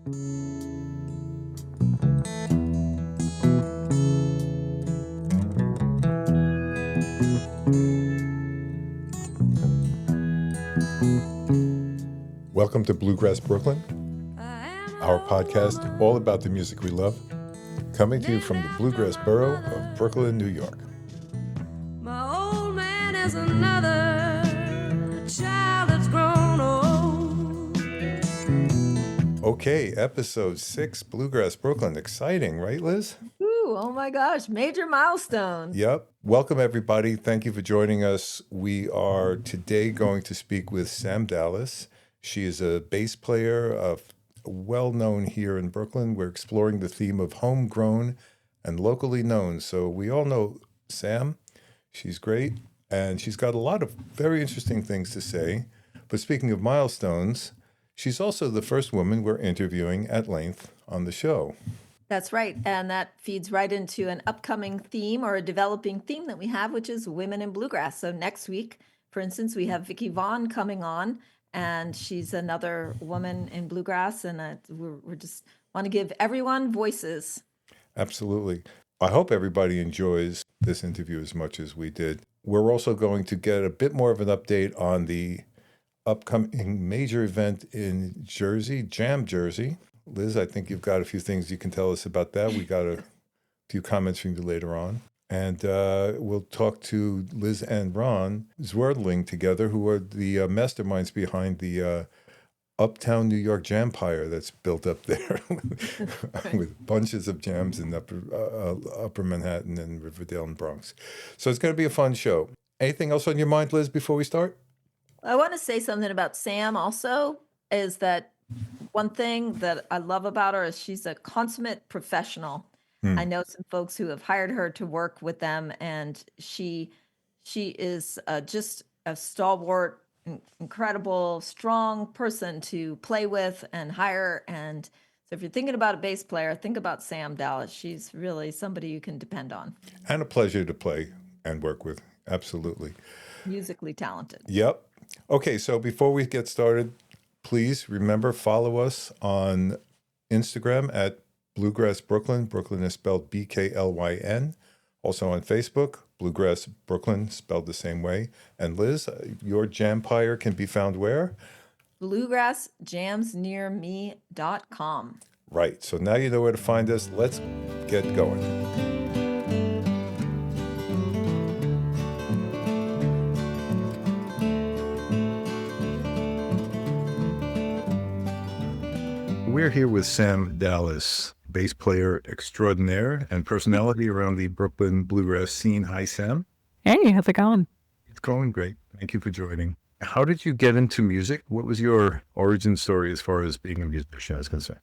Welcome to Bluegrass Brooklyn, our podcast all about the music we love, coming to you from the Bluegrass borough of Brooklyn, New York. My old man is another child that's grown old. Okay, episode 6, Bluegrass Brooklyn. Exciting, right, Liz? Ooh, oh my gosh, major milestone. Yep. Welcome, everybody. Thank you for joining us. We are today going to speak with Sam Dallas. She is a bass player, well known here in Brooklyn. We're exploring the theme of homegrown and locally known. So we all know Sam. She's great, and she's got a lot of very interesting things to say. But speaking of milestones, she's also the first woman we're interviewing at length on the show. That's right. And that feeds right into an upcoming theme or a developing theme that we have, which is women in bluegrass. So next week, for instance, we have Vicki Vaughn coming on, and she's another woman in bluegrass. And we're just want to give everyone voices. Absolutely. I hope everybody enjoys this interview as much as we did. We're also going to get a bit more of an update on the upcoming major event in Jersey, Jam Jersey. Liz, I think you've got a few things you can tell us about that. We got a few comments from you later on. And we'll talk to Liz and Ron Zwerdling together, who are the masterminds behind the uptown New York Jampire that's built up there with bunches of jams in upper Manhattan and Riverdale and Bronx. So it's going to be a fun show. Anything else on your mind, Liz, before we start? I want to say something about Sam also, is that one thing that I love about her is she's a consummate professional. I know some folks who have hired her to work with them, and she is just a stalwart, incredible, strong person to play with and hire. And so if you're thinking about a bass player, think about Sam Dallas. She's really somebody you can depend on. And a pleasure to play and work with. Absolutely. Musically talented. Yep. Okay, so before we get started, please remember, follow us on Instagram at Bluegrass Brooklyn. Brooklyn is spelled BKLYN. Also on Facebook, Bluegrass Brooklyn, spelled the same way. And Liz, your Jampire can be found where? BluegrassJamsNearMe.com. Right. So now you know where to find us. Let's get going. We're here with Sam Dallas, bass player extraordinaire and personality around the Brooklyn bluegrass scene. Hi, Sam. Hey, how's it going? It's going great. Thank you for joining. How did you get into music? What was your origin story as far as being a musician is concerned?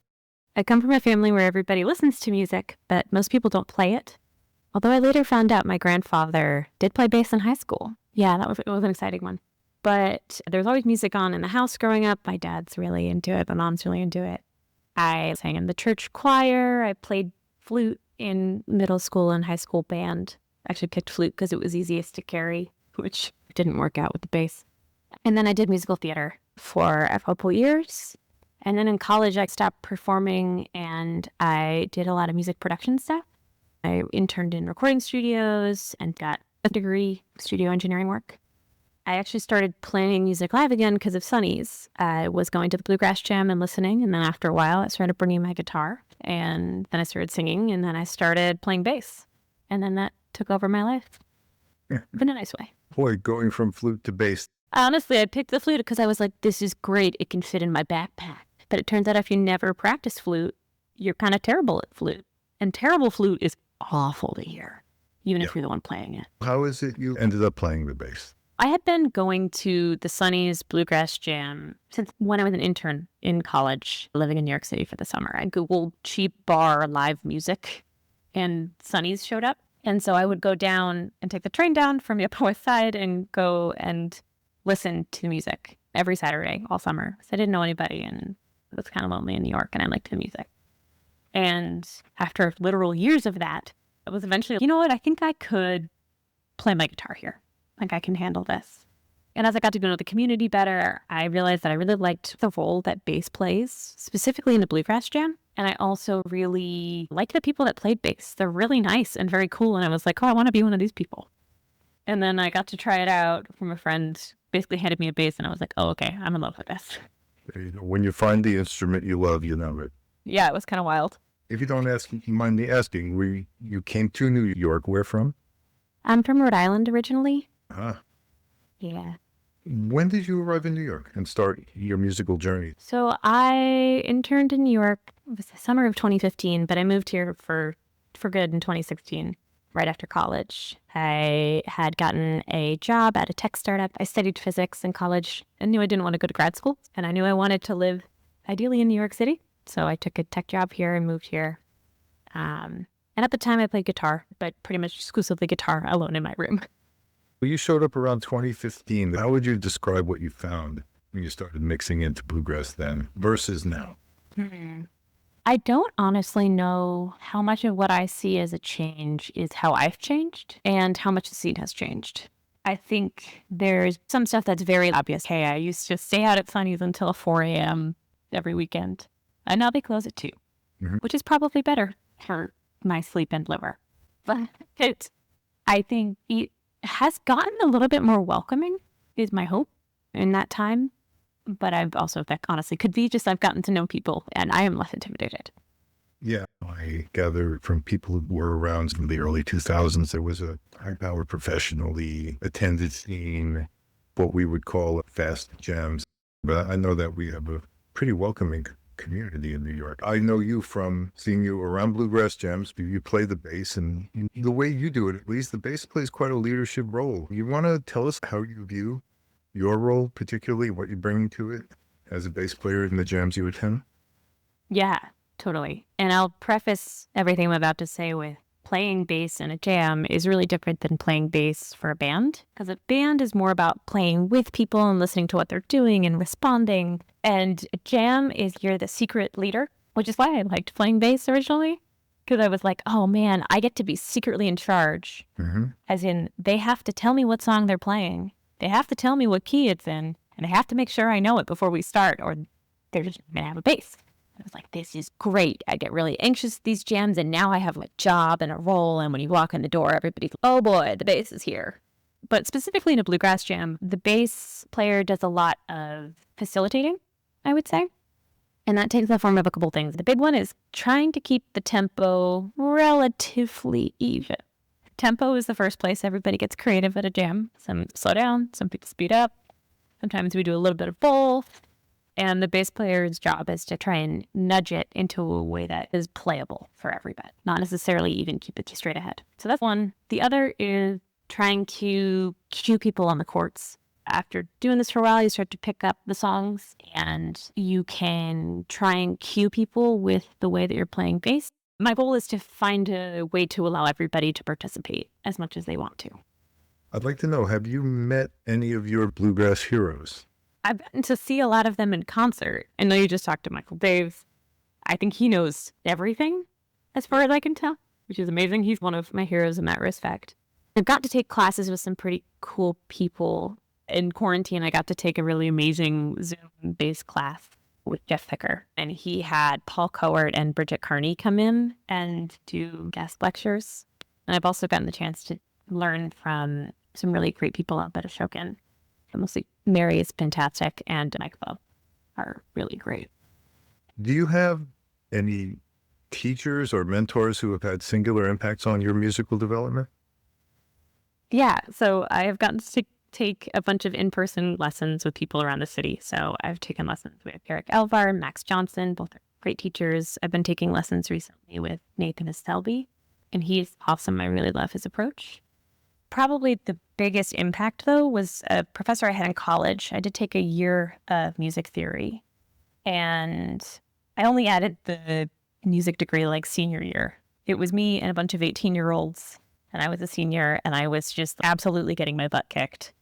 I come from a family where everybody listens to music, but most people don't play it. Although I later found out my grandfather did play bass in high school. Yeah, it was an exciting one. But there's always music on in the house growing up. My dad's really into it. My mom's really into it. I sang in the church choir. I played flute in middle school and high school band. Actually picked flute because it was easiest to carry, which didn't work out with the bass. And then I did musical theater for a couple years. And then in college, I stopped performing and I did a lot of music production stuff. I interned in recording studios and got a degree in studio engineering work. I actually started playing music live again because of S1Es. I was going to the Bluegrass Jam and listening, and then after a while, I started bringing my guitar, and then I started singing, and then I started playing bass, and then that took over my life in a nice way. Boy, going from flute to bass. Honestly, I picked the flute because I was like, this is great. It can fit in my backpack. But it turns out if you never practice flute, you're kind of terrible at flute. And terrible flute is awful to hear, even if you're the one playing it. How is it you ended up playing the bass? I had been going to the S1Es Bluegrass Jam since when I was an intern in college, living in New York City for the summer. I Googled cheap bar live music, and S1Es showed up. And so I would go down and take the train down from the Upper West Side and go and listen to music every Saturday all summer. So I didn't know anybody, and it was kind of lonely in New York, and I liked the music. And after literal years of that, I was eventually, you know what, I think I could play my guitar here. Like, I can handle this. And as I got to know the community better, I realized that I really liked the role that bass plays, specifically in the Bluegrass Jam. And I also really like the people that played bass. They're really nice and very cool. And I was like, oh, I want to be one of these people. And then I got to try it out from a friend, basically handed me a bass, and I was like, oh, okay, I'm in love with this. When you find the instrument you love, you know it. Yeah, it was kind of wild. If you don't mind me asking, you came to New York. Where from? I'm from Rhode Island originally. Ah. Yeah. When did you arrive in New York and start your musical journey? So I interned in New York. It was the summer of 2015, but I moved here for good in 2016, right after college. I had gotten a job at a tech startup. I studied physics in college and knew I didn't want to go to grad school. And I knew I wanted to live ideally in New York City. So I took a tech job here and moved here. And at the time I played guitar, but pretty much exclusively guitar alone in my room. Well, you showed up around 2015. How would you describe what you found when you started mixing into bluegrass then versus now? I don't honestly know how much of what I see as a change is how I've changed and how much the scene has changed. I think there's some stuff that's very obvious. Hey, I used to stay out at Sunny's until 4 a.m. every weekend. And now they close at 2, which is probably better for my sleep and liver. But I think it has gotten a little bit more welcoming, is my hope, in that time. But I've also, that honestly could be just I've gotten to know people and I am less intimidated. Yeah, I gather from people who were around in the early 2000s, there was a high-powered, professionally attended scene, what we would call fast jams. But I know that we have a pretty welcoming community in New York. I know you from seeing you around bluegrass jams. You play the bass, and the way you do it, at least, the bass plays quite a leadership role. You want to tell us how you view your role, particularly what you bring to it as a bass player in the jams you attend? Yeah, totally. And I'll preface everything I'm about to say with playing bass in a jam is really different than playing bass for a band, because a band is more about playing with people and listening to what they're doing and responding. And a jam is you're the secret leader, which is why I liked playing bass originally, because I was like, oh man, I get to be secretly in charge. As in, they have to tell me what song they're playing. They have to tell me what key it's in, and I have to make sure I know it before we start, or they're just going to have a bass. I was like, this is great. I get really anxious at these jams, and now I have a job and a role, and when you walk in the door, everybody's like, oh boy, the bass is here. But specifically in a bluegrass jam, the bass player does a lot of facilitating, I would say. And that takes the form of a couple things. The big one is trying to keep the tempo relatively even. Tempo is the first place everybody gets creative at a jam. Some slow down, some people speed up. Sometimes we do a little bit of both. And the bass player's job is to try and nudge it into a way that is playable for everybody, not necessarily even keep it straight ahead. So that's one. The other is trying to cue people on the courts. After doing this for a while, you start to pick up the songs and you can try and cue people with the way that you're playing bass. My goal is to find a way to allow everybody to participate as much as they want to. I'd like to know, have you met any of your bluegrass heroes? I've gotten to see a lot of them in concert. I know you just talked to Michael Daves. I think he knows everything, as far as I can tell, which is amazing. He's one of my heroes in that respect. I've got to take classes with some pretty cool people. In quarantine, I got to take a really amazing Zoom bass class with Jeff Picker. And he had Paul Cowart and Bridget Carney come in and do guest lectures. And I've also gotten the chance to learn from some really great people out at Ashokan. Mostly Mary is fantastic and Mike Bob are really great. Do you have any teachers or mentors who have had singular impacts on your musical development? Yeah, so I have gotten to take a bunch of in-person lessons with people around the city. So I've taken lessons with Eric Elvar and Max Johnson, both are great teachers. I've been taking lessons recently with Nathan Estelby, and he's awesome. I really love his approach. Probably the biggest impact, though, was a professor I had in college. I did take a year of music theory, and I only added the music degree like senior year. It was me and a bunch of 18-year-olds, and I was a senior, and I was just absolutely getting my butt kicked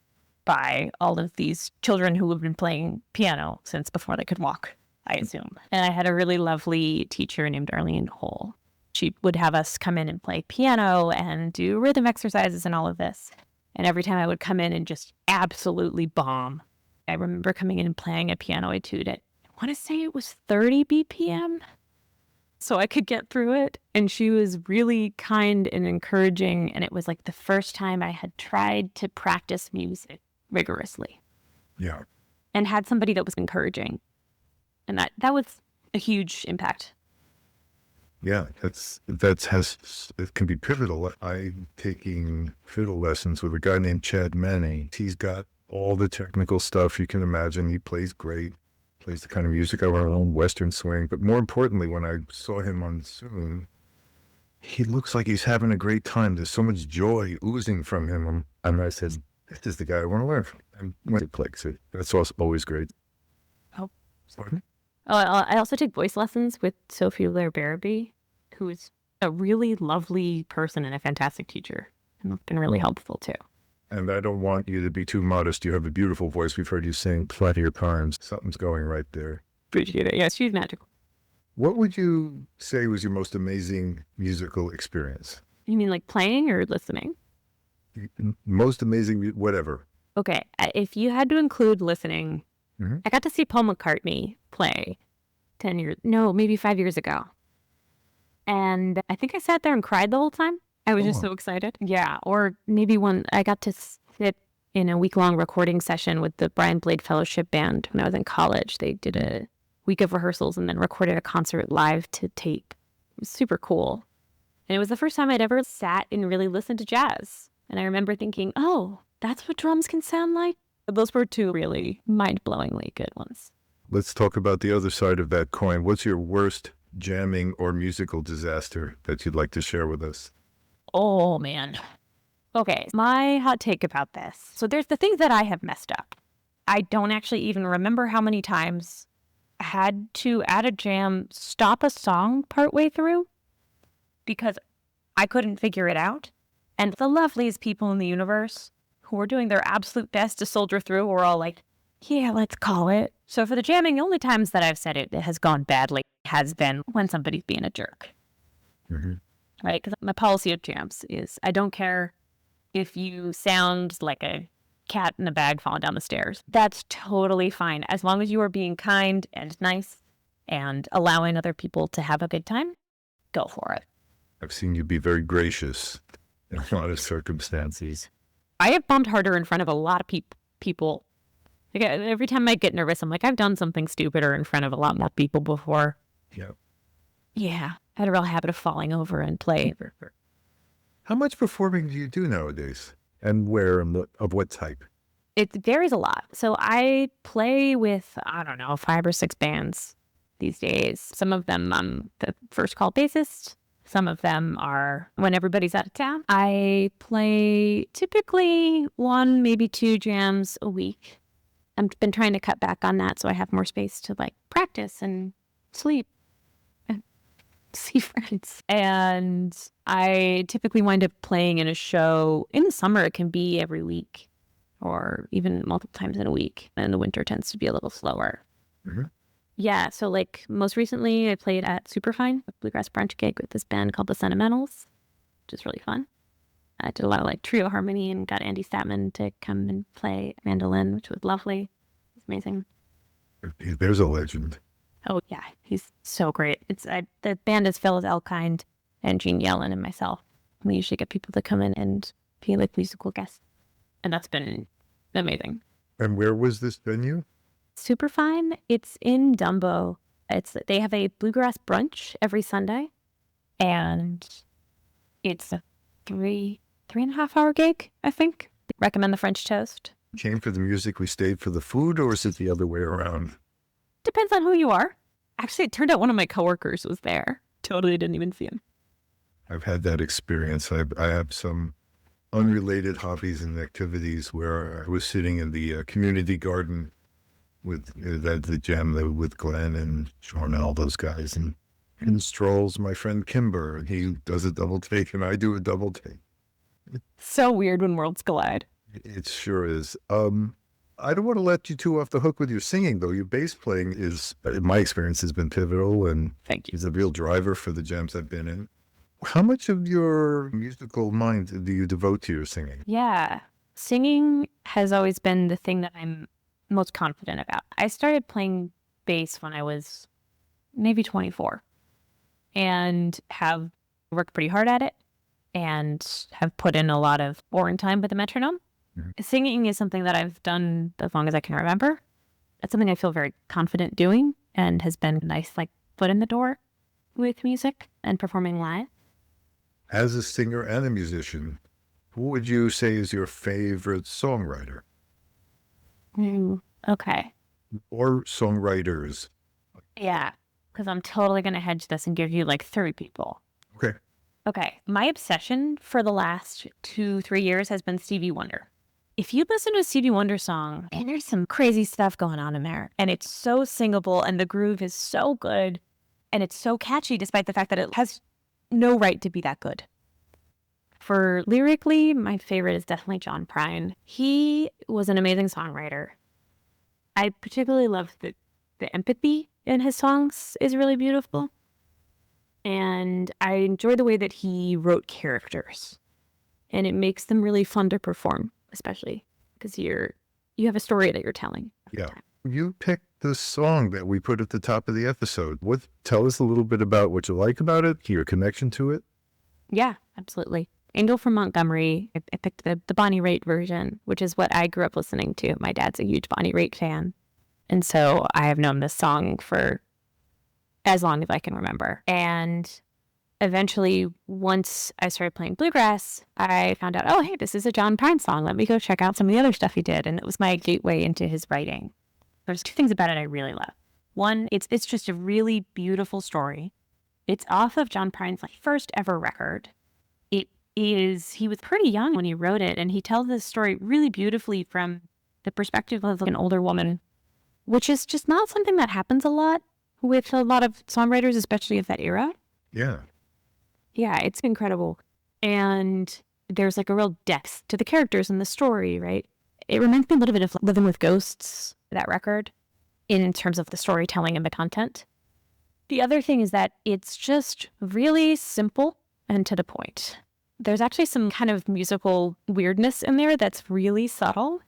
by all of these children who have been playing piano since before they could walk, I assume. And I had a really lovely teacher named Arlene Hole. She would have us come in and play piano and do rhythm exercises and all of this. And every time I would come in and just absolutely bomb. I remember coming in and playing a piano etude at, I want to say it was 30 BPM. So I could get through it. And she was really kind and encouraging. And it was like the first time I had tried to practice music rigorously. Yeah. And had somebody that was encouraging. And that was a huge impact. Yeah, it can be pivotal. I'm taking fiddle lessons with a guy named Chad Manny. He's got all the technical stuff you can imagine. He plays great, plays the kind of music I want to own, Western swing. But more importantly, when I saw him on Zoom, he looks like he's having a great time. There's so much joy oozing from him. And I said, this is the guy I want to learn from. And when he plays it, that's also always great. Oh. Pardon? Oh, I also take voice lessons with Sophie Lair-Barabee, who is a really lovely person and a fantastic teacher. And it's been really helpful too. And I don't want you to be too modest. You have a beautiful voice. We've heard you sing plenty of times. Something's going right there. Appreciate it. Yes, she's magical. What would you say was your most amazing musical experience? You mean like playing or listening? Most amazing, whatever. Okay, if you had to include listening, Mm-hmm. I got to see Paul McCartney play 5 years ago. And I think I sat there and cried the whole time. I was just so excited. Yeah, or maybe I got to sit in a week-long recording session with the Brian Blade Fellowship Band when I was in college. They did a week of rehearsals and then recorded a concert live to tape. It was super cool. And it was the first time I'd ever sat and really listened to jazz. And I remember thinking, oh, that's what drums can sound like? Those were two really mind-blowingly good ones. Let's talk about the other side of that coin. What's your worst jamming or musical disaster that you'd like to share with us? Oh, man. Okay, my hot take about this. So there's the things that I have messed up. I don't actually even remember how many times I had to, at a jam, stop a song partway through because I couldn't figure it out. And the loveliest people in the universe who were doing their absolute best to soldier through were all like, yeah, let's call it. So for the jamming, the only times that I've said it has gone badly has been when somebody's being a jerk. Mm-hmm. Right? Because my policy of jams is I don't care if you sound like a cat in a bag falling down the stairs. That's totally fine. As long as you are being kind and nice and allowing other people to have a good time, go for it. I've seen you be very gracious in a lot of circumstances. I have bombed harder in front of a lot of people. Like, every time I get nervous, I'm like, I've done something stupider in front of a lot more people before. Yeah. Yeah. I had a real habit of falling over and play. How much performing do you do nowadays? And where and of what type? It varies a lot. So I play with, I don't know, 5 or 6 bands these days. Some of them I'm the first call bassist. Some of them are when everybody's out of town. I play typically 1, maybe 2 jams a week. I've been trying to cut back on that so I have more space to like practice and sleep and see friends. And I typically wind up playing in a show. In the summer, it can be every week or even multiple times in a week. And the winter tends to be a little slower. Mm-hmm. Yeah, so like most recently I played at Superfine, a bluegrass brunch gig with this band called the Sentimentals, which is really fun. I did a lot of like trio harmony and got Andy Statman to come and play mandolin, which was lovely. It's amazing. There's a legend. Oh yeah, he's so great. The band is Phyllis Elkind and Gene Yellen and myself. We usually get people to come in and be like musical guests, and that's been amazing. And where was this venue? Superfine. It's in Dumbo. They have a bluegrass brunch every Sunday, and it's a 3.5 hour gig, I think. Recommend the French toast. Came for the music, we stayed for the food, or is it the other way around? Depends on who you are. Actually, it turned out one of my coworkers was there. Totally didn't even see him. I've had that experience. I have some unrelated hobbies and activities where I was sitting in the community garden with the jam with Glenn and Sean and all those guys, and in strolls my friend Kimber, and he does a double take and I do a double take. So weird when worlds collide. It sure is. I don't want to let you two off the hook with your singing, though. Your bass playing is, in my experience, has been pivotal and Thank you. is a real driver for the jams I've been in. How much of your musical mind do you devote to your singing? Yeah. Singing has always been the thing that I'm most confident about. I started playing bass when I was maybe 24 and have worked pretty hard at it and have put in a lot of boring time with the metronome. Singing is something that I've done as long as I can remember. It's something I feel very confident doing and has been a nice foot in the door with music and performing live. As a singer and a musician, who would you say is your favorite songwriter Okay. or songwriters? Yeah, because I'm totally going to hedge this and give you 30 people. Okay. Okay, my obsession for the last 2-3 years has been Stevie Wonder. If you listen to a Stevie Wonder song, and there's some crazy stuff going on in there, and it's so singable, and the groove is so good, and it's so catchy despite the fact that it has no right to be that good. For lyrically, my favorite is definitely John Prine. He was an amazing songwriter. I particularly love the empathy in his songs is really beautiful. And I enjoy the way that he wrote characters. And it makes them really fun to perform, especially because you have a story that you're telling. Yeah. You picked the song that we put at the top of the episode. Tell us a little bit about what you like about it, your connection to it. Yeah, absolutely. Angel from Montgomery. I picked the Bonnie Raitt version, which is what I grew up listening to. My dad's a huge Bonnie Raitt fan. And so I have known this song for as long as I can remember. And eventually, once I started playing Bluegrass, I found out, oh, hey, this is a John Prine song. Let me go check out some of the other stuff he did. And it was my gateway into his writing. There's two things about it I really love. One, it's just a really beautiful story. It's off of John Prine's first ever record. He was pretty young when he wrote it, and he tells this story really beautifully from the perspective of an older woman, which is just not something that happens a lot with a lot of songwriters, especially of that era. Yeah. Yeah, it's incredible. And there's a real depth to the characters in the story, right? It reminds me a little bit of Living with Ghosts, that record, in terms of the storytelling and the content. The other thing is that it's just really simple and to the point. There's actually some kind of musical weirdness in there that's really subtle,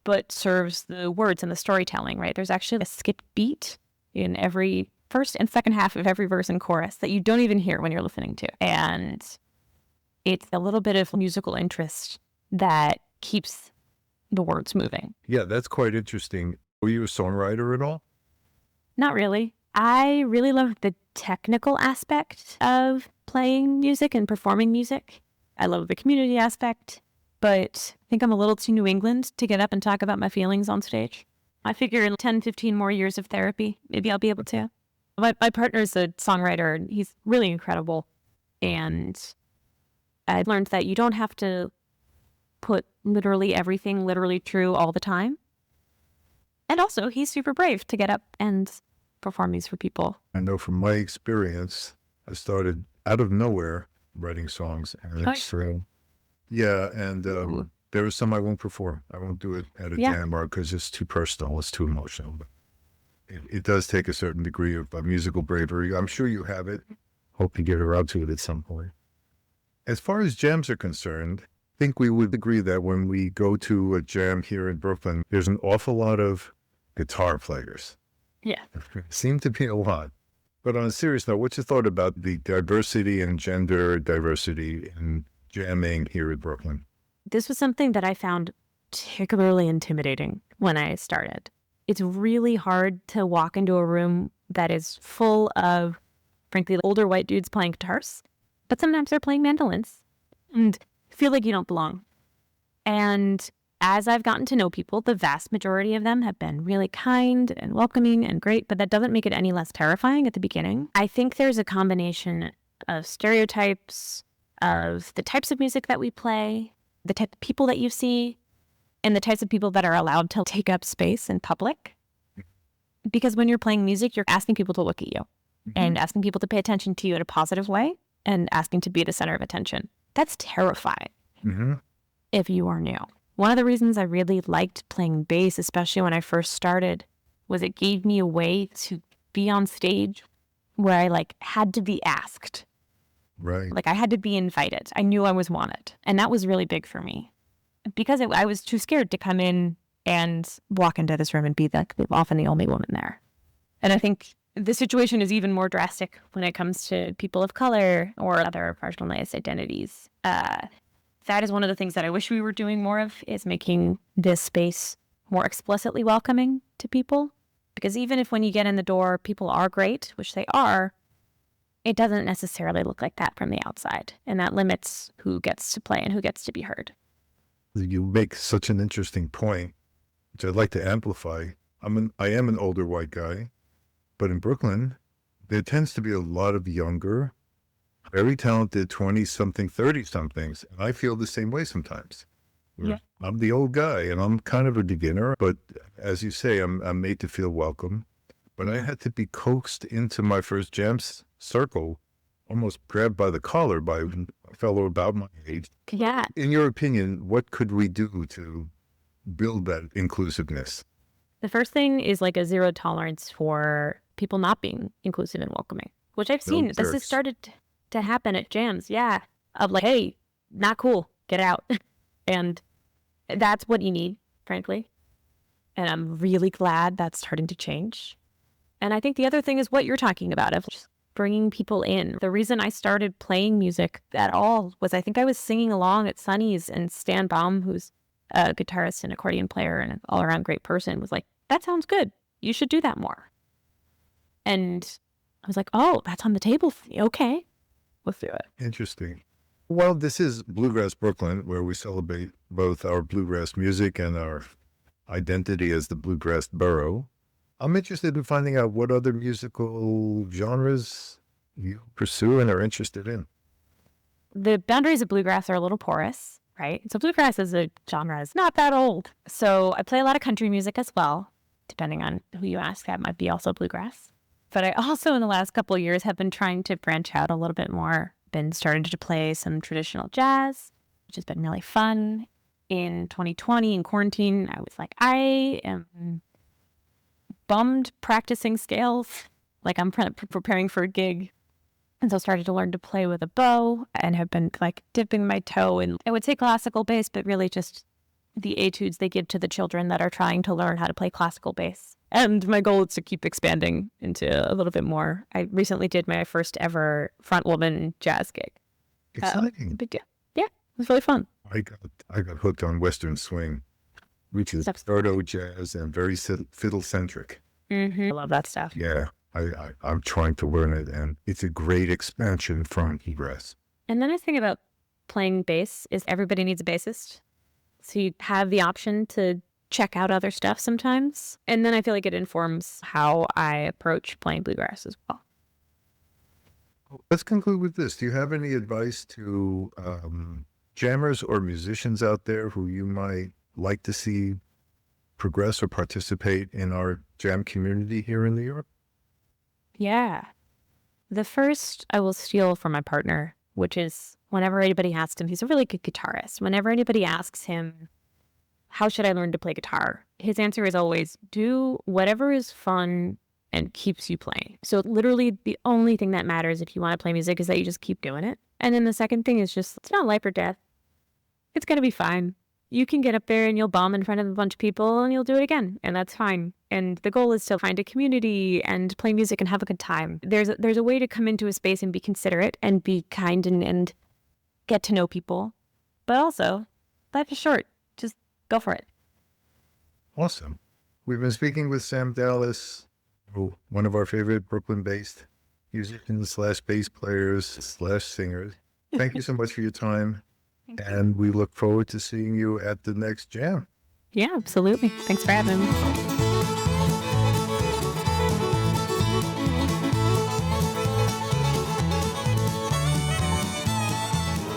but serves the words and the storytelling, right? There's actually a skip beat in every first and second half of every verse and chorus that you don't even hear when you're listening to. And it's a little bit of musical interest that keeps the words moving. Yeah, that's quite interesting. Were you a songwriter at all? Not really. I really love the technical aspect of playing music and performing music. I love the community aspect, but I think I'm a little too New England to get up and talk about my feelings on stage. I figure in 10, 15 more years of therapy, maybe I'll be able to. My partner's a songwriter, and he's really incredible. And I learned that you don't have to put literally everything literally true all the time. And also, he's super brave to get up and perform these for people. I know from my experience, I started out of nowhere writing songs. And there are some I won't perform. I won't do it at a jam or because it's too personal, it's too emotional. But it does take a certain degree of musical bravery. I'm sure you have it. Hope to get around to it at some point. As far as jams are concerned, I think we would agree that when we go to a jam here in Brooklyn, there's an awful lot of guitar players. Yeah. Seem to be a lot. But on a serious note, what's your thought about the diversity and gender diversity in jamming here in Brooklyn? This was something that I found particularly intimidating when I started. It's really hard to walk into a room that is full of, frankly, older white dudes playing guitars, but sometimes they're playing mandolins and feel like you don't belong. And as I've gotten to know people, the vast majority of them have been really kind and welcoming and great, but that doesn't make it any less terrifying at the beginning. I think there's a combination of stereotypes, of the types of music that we play, the type of people that you see, and the types of people that are allowed to take up space in public. Because when you're playing music, you're asking people to look at you and asking people to pay attention to you in a positive way and asking to be the center of attention. That's terrifying if you are new. One of the reasons I really liked playing bass, especially when I first started, was it gave me a way to be on stage where I had to be asked. Right. I had to be invited. I knew I was wanted. And that was really big for me. because I was too scared to come in and walk into this room and be often the only woman there. And I think the situation is even more drastic when it comes to people of color or other marginalized identities. That is one of the things that I wish we were doing more of, is making this space more explicitly welcoming to people. Because even if when you get in the door, people are great, which they are, it doesn't necessarily look like that from the outside. And that limits who gets to play and who gets to be heard. You make such an interesting point, which I'd like to amplify. I am an older white guy, but in Brooklyn, there tends to be a lot of younger, very talented 20-something, 30-somethings. And I feel the same way sometimes. Yeah. I'm the old guy and I'm kind of a beginner, but as you say, I'm made to feel welcome. But I had to be coaxed into my first jam circle, almost grabbed by the collar by a fellow about my age. Yeah. In your opinion, what could we do to build that inclusiveness? The first thing is like a zero tolerance for people not being inclusive and welcoming, which I've seen. This has started to happen at jams. Yeah. Of like, hey, not cool, get out. And that's what you need, frankly. And I'm really glad that's starting to change. And I think the other thing is what you're talking about, of just bringing people in. The reason I started playing music at all was I think I was singing along at Sonny's, and Stan Baum, who's a guitarist and accordion player and an all-around great person, was like, that sounds good. You should do that more. And I was like, oh, that's on the table for me. Okay, let's do it. Interesting. Well, this is Bluegrass Brooklyn, where we celebrate both our bluegrass music and our identity as the bluegrass borough. I'm interested in finding out what other musical genres you pursue and are interested in. The boundaries of bluegrass are a little porous, right? So bluegrass as a genre is not that old. So I play a lot of country music as well. Depending on who you ask, that might be also bluegrass. But I also, in the last couple of years, have been trying to branch out a little bit more. Been starting to play some traditional jazz, which has been really fun. In 2020, in quarantine, I was like, I am bummed practicing scales. Like I'm preparing for a gig. And so started to learn to play with a bow and have been like dipping my toe in, I would say classical bass, but really just the etudes they give to the children that are trying to learn how to play classical bass. And my goal is to keep expanding into a little bit more. I recently did my first ever front woman jazz gig. Exciting. Big deal. Yeah, it was really fun. I got hooked on Western swing, which is proto jazz and very fiddle-centric. Mm-hmm. I love that stuff. Yeah, I'm trying to learn it, and it's a great expansion from bluegrass. And the nice thing about playing bass is everybody needs a bassist. So you have the option to check out other stuff sometimes. And then I feel like it informs how I approach playing bluegrass as well. Let's conclude with this. Do you have any advice to jammers or musicians out there who you might like to see progress or participate in our jam community here in New York? Yeah. The first I will steal from my partner, which is whenever anybody asks him, he's a really good guitarist. Whenever anybody asks him, how should I learn to play guitar? His answer is always, do whatever is fun and keeps you playing. So literally the only thing that matters if you want to play music is that you just keep doing it. And then the second thing is just, it's not life or death. It's going to be fine. You can get up there and you'll bomb in front of a bunch of people and you'll do it again. And that's fine. And the goal is to find a community and play music and have a good time. There's a way to come into a space and be considerate and be kind and get to know people. But also, life is short. Just go for it. Awesome. We've been speaking with Sam Dallas, one of our favorite Brooklyn-based musicians / bass players / singers. Thank you so much for your time. And we look forward to seeing you at the next jam. Yeah, absolutely. Thanks for having me.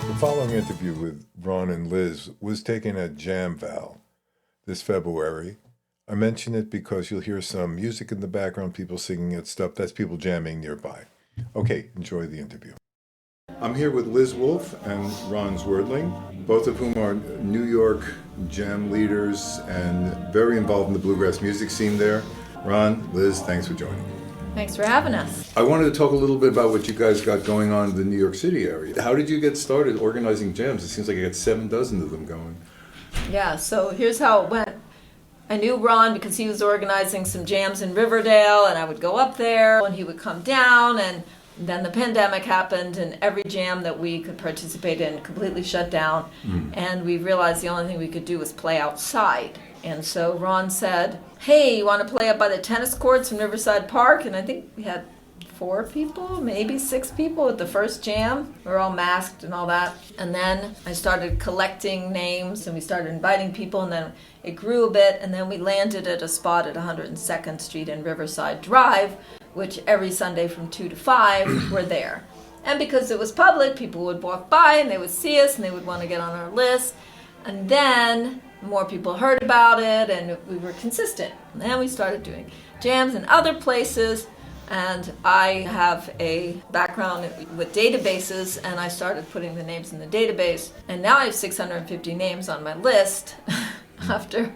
The following interview with Ron and Liz was taken at Jam Val this February. I mention it because you'll hear some music in the background, people singing at stuff. That's people jamming nearby. Okay, enjoy the interview. I'm here with Liz Wolfe and Ron Zwerdling, both of whom are New York jam leaders and very involved in the bluegrass music scene there. Ron, Liz, thanks for joining me. Thanks for having us. I wanted to talk a little bit about what you guys got going on in the New York City area. How did you get started organizing jams? It seems like you got 7 dozen of them going. Yeah, so here's how it went. I knew Ron because he was organizing some jams in Riverdale, and I would go up there, and he would come down, and then the pandemic happened, and every jam that we could participate in completely shut down, and we realized the only thing we could do was play outside. And so Ron said, hey, you want to play up by the tennis courts in Riverside Park? And I think we had 4 people, maybe 6 people at the first jam. We were all masked and all that. And then I started collecting names, and we started inviting people, and then it grew a bit, and then we landed at a spot at 102nd Street and Riverside Drive, which every Sunday from 2 to 5 were there. And because it was public, people would walk by and they would see us and they would want to get on our list. And then more people heard about it, and we were consistent. And then we started doing jams in other places, and I have a background with databases, and I started putting the names in the database. And now I have 650 names on my list after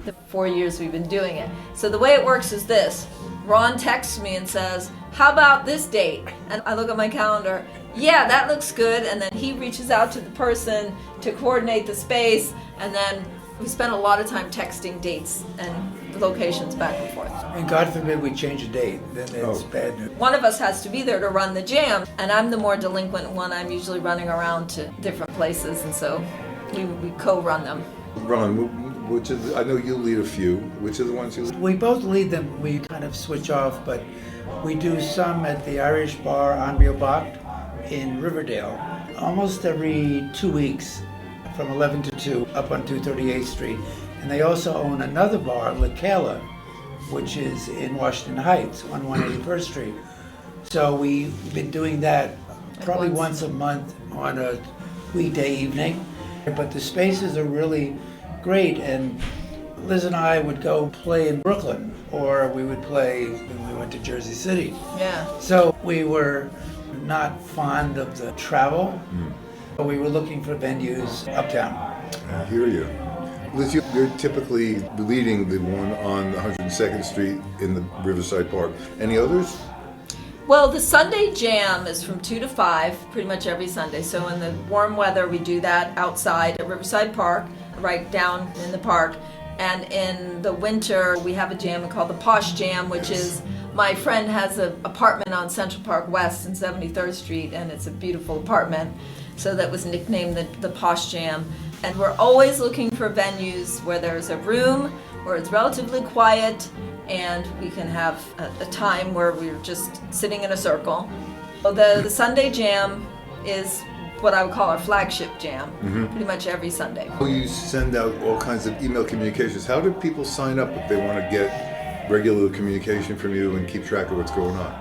the 4 years we've been doing it. So the way it works is this. Ron texts me and says, how about this date? And I look at my calendar, yeah, that looks good. And then he reaches out to the person to coordinate the space. And then we spend a lot of time texting dates and locations back and forth. And God forbid we change a date, then it's bad news. One of us has to be there to run the jam. And I'm the more delinquent one. I'm usually running around to different places. And so we co-run them. Ron, which is, I know you lead a few. Which are the ones you lead? We both lead them. We kind of switch off, but we do some at the Irish bar Andrea Bach in Riverdale, almost every 2 weeks from 11 to 2 up on 238th Street. And they also own another bar, La Cala, which is in Washington Heights on 181st Street. So we've been doing that probably once a month on a weekday evening. But the spaces are really great, and Liz and I would go play in Brooklyn, or we would play when we went to Jersey City. Yeah. So we were not fond of the travel, but we were looking for venues uptown. I hear you. Liz, you're typically leading the one on 102nd Street in the Riverside Park. Any others? Well, the Sunday jam is from 2 to 5, pretty much every Sunday. So in the warm weather, we do that outside at Riverside Park, right down in the park. And in the winter, we have a jam called the Posh Jam, which is, my friend has an apartment on Central Park West and 73rd Street, and it's a beautiful apartment. So that was nicknamed the Posh Jam. And we're always looking for venues where there's a room, where it's relatively quiet, and we can have a time where we're just sitting in a circle. So the Sunday jam is what I would call our flagship jam, pretty much every Sunday. You send out all kinds of email communications. How do people sign up if they want to get regular communication from you and keep track of what's going on?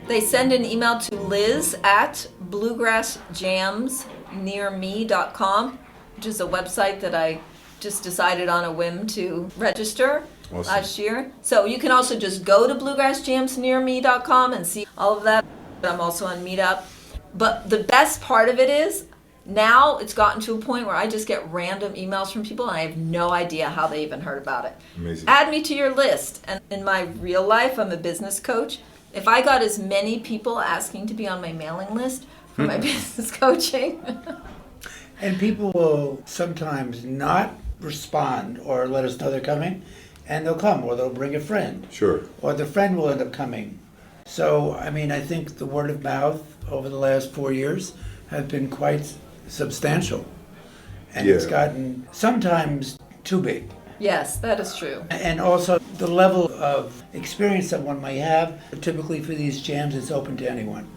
They send an email to Liz at bluegrassjamsnearme.com, which is a website that I just decided on a whim to register last year. So you can also just go to bluegrassjamsnearme.com and see all of that. I'm also on Meetup. But the best part of it is, now it's gotten to a point where I just get random emails from people and I have no idea how they even heard about it. Amazing. Add me to your list. And in my real life, I'm a business coach. If I got as many people asking to be on my mailing list for my business coaching. And people will sometimes not respond or let us know they're coming, and they'll come, or they'll bring a friend. Sure. Or the friend will end up coming. So, I mean, I think the word of mouth over the last 4 years have been quite substantial. And it's gotten sometimes too big. Yes, that is true. And also the level of experience that one may have, typically for these jams, it's open to anyone.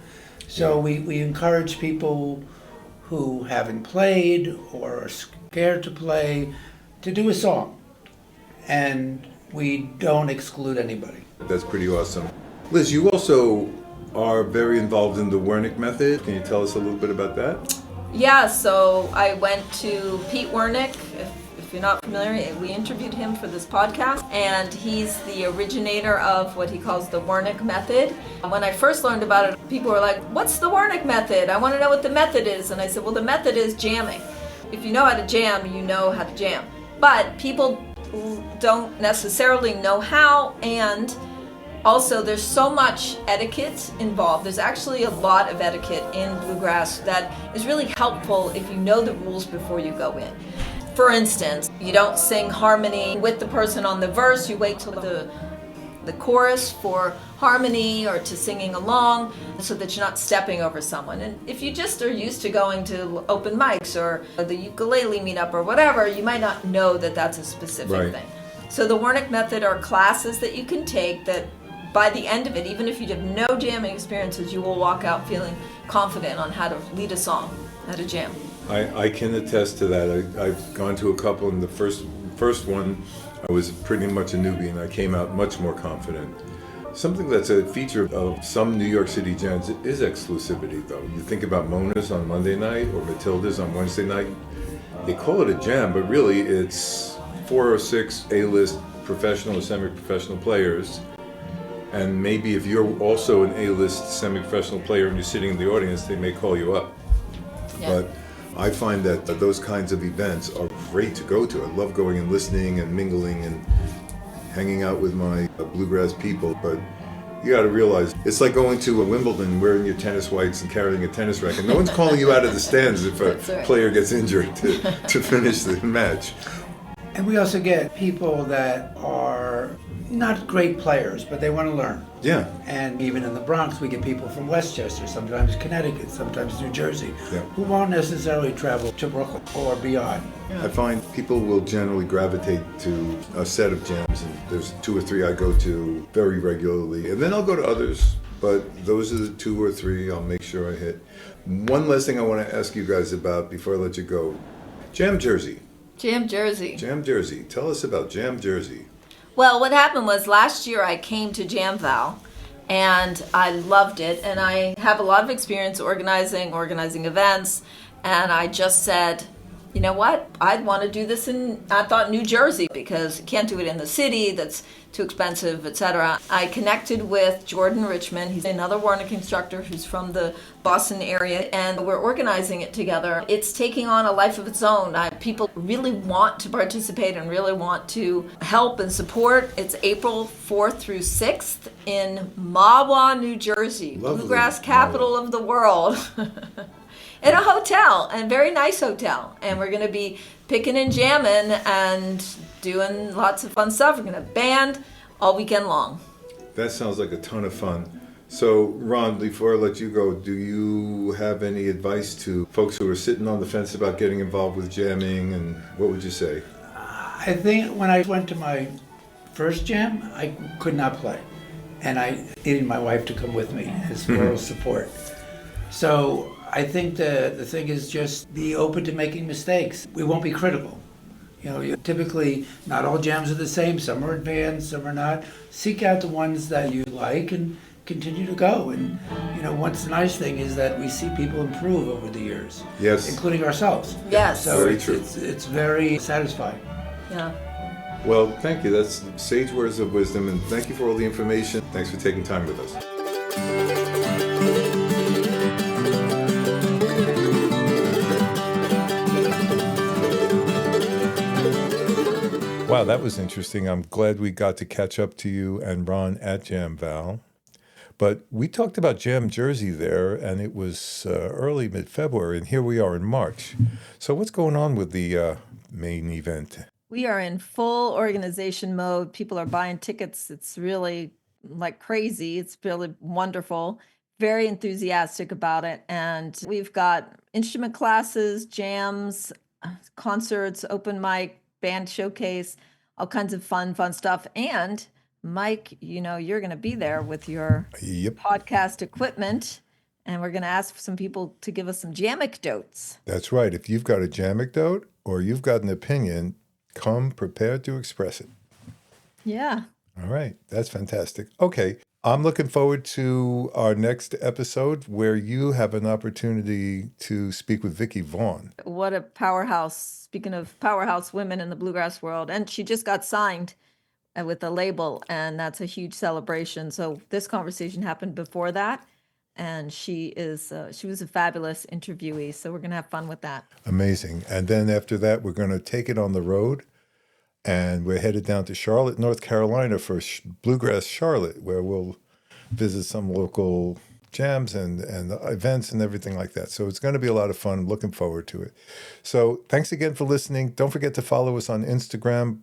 So we encourage people who haven't played or are scared to play to do a song. And we don't exclude anybody. That's pretty awesome. Liz, you also are very involved in the Wernick method. Can you tell us a little bit about that? Yeah, so I went to Pete Wernick. If you're not familiar, we interviewed him for this podcast, and he's the originator of what he calls the Wernick method. When I first learned about it, people were like, what's the Wernick method? I want to know what the method is. And I said, well, the method is jamming. If you know how to jam, you know how to jam. But people don't necessarily know how, and also there's so much etiquette involved. There's actually a lot of etiquette in bluegrass that is really helpful if you know the rules before you go in. For instance, you don't sing harmony with the person on the verse, you wait till the chorus for harmony or to singing along so that you're not stepping over someone. And if you just are used to going to open mics or the ukulele meetup or whatever, you might not know that that's a specific thing. So the Wernick method are classes that you can take that by the end of it, even if you have no jamming experiences, you will walk out feeling confident on how to lead a song at a jam. I can attest to that. I've gone to a couple, and the first one, I was pretty much a newbie, and I came out much more confident. Something that's a feature of some New York City jams is exclusivity, though. You think about Mona's on Monday night or Matilda's on Wednesday night. They call it a jam, but really it's 4 or 6 A-list professional or semi-professional players. And maybe if you're also an A-list semi-professional player and you're sitting in the audience, they may call you up. Yeah. But I find that those kinds of events are great to go to. I love going and listening and mingling and hanging out with my bluegrass people. But you got to realize, it's like going to a Wimbledon wearing your tennis whites and carrying a tennis racket. No one's calling you out of the stands if a player gets injured to finish the match. And we also get people that are not great players, but they want to learn. Yeah. And even in the Bronx, we get people from Westchester, sometimes Connecticut, sometimes New Jersey, Yeah. who won't necessarily travel to Brooklyn or beyond. I find people will generally gravitate to a set of jams, and there's 2 or 3 I go to very regularly, and then I'll go to others, but those are the 2 or 3 I'll make sure I hit. One last thing I want to ask you guys about before I let you go. Jam Jersey. Jam Jersey. Jam Jersey. Tell us about Jam Jersey. Well, what happened was last year I came to Jam Val and I loved it, and I have a lot of experience organizing events, and I just said, you know what, I'd want to do this in, I thought, New Jersey, because you can't do it in the city, that's too expensive, etc. I connected with Jordan Richmond. He's another Wernick instructor who's from the Boston area, and we're organizing it together. It's taking on a life of its own. People really want to participate and really want to help and support. It's April 4th through 6th in Mahwah, New Jersey, Lovely. Bluegrass capital of the world. In a hotel, and very nice hotel. And we're gonna be picking and jamming and doing lots of fun stuff. We're gonna have band all weekend long. That sounds like a ton of fun. So, Ron, before I let you go, do you have any advice to folks who are sitting on the fence about getting involved with jamming, and what would you say? I think when I went to my first jam, I could not play. And I needed my wife to come with me as moral support. So I think the thing is just be open to making mistakes. We won't be critical. You know, typically not all jams are the same. Some are advanced, some are not. Seek out the ones that you like and continue to go. And you know, what's the nice thing is that we see people improve over the years. Yes. Including ourselves. Yes. So Very it's, true. it's very satisfying. Yeah. Well, thank you. That's sage words of wisdom, and thank you for all the information. Thanks for taking time with us. Wow, that was interesting. I'm glad we got to catch up to you and Ron at Jam Val. But we talked about Jam Jersey there, and it was early mid-February, and here we are in March. So what's going on with the main event? We are in full organization mode. People are buying tickets. It's really like crazy. It's really wonderful. Very enthusiastic about it. And we've got instrument classes, jams, concerts, open mic, band showcase, all kinds of fun stuff. And Mike, you know, you're going to be there with your Yep, podcast equipment, and we're going to ask some people to give us some jam anecdotes. that's right. If you've got a jam anecdote or you've got an opinion, come prepared to express it. Yeah. All right, that's fantastic. Okay, I'm looking forward to our next episode where you have an opportunity to speak with Vicki Vaughn. What a powerhouse. Speaking of powerhouse women in the bluegrass world. And she just got signed with a label, and that's a huge celebration. So this conversation happened before that, and she was a fabulous interviewee. So we're going to have fun with that. Amazing. And then after that, we're going to take it on the road, and we're headed down to Charlotte, North Carolina for Bluegrass Charlotte, where we'll visit some local jams and events and everything like that. So it's going to be a lot of fun. I'm looking forward to it. So thanks again for listening. Don't forget to follow us on Instagram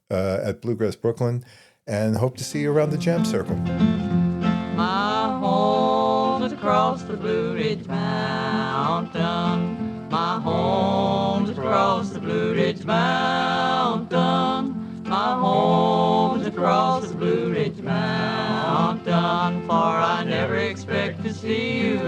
at Bluegrass Brooklyn, and hope to see you around the Jam Circle. My home is across the Blue Ridge Mountain. My home is across the Blue Ridge Mountain. My home is across the Blue Ridge Mountain. For I never expect to see you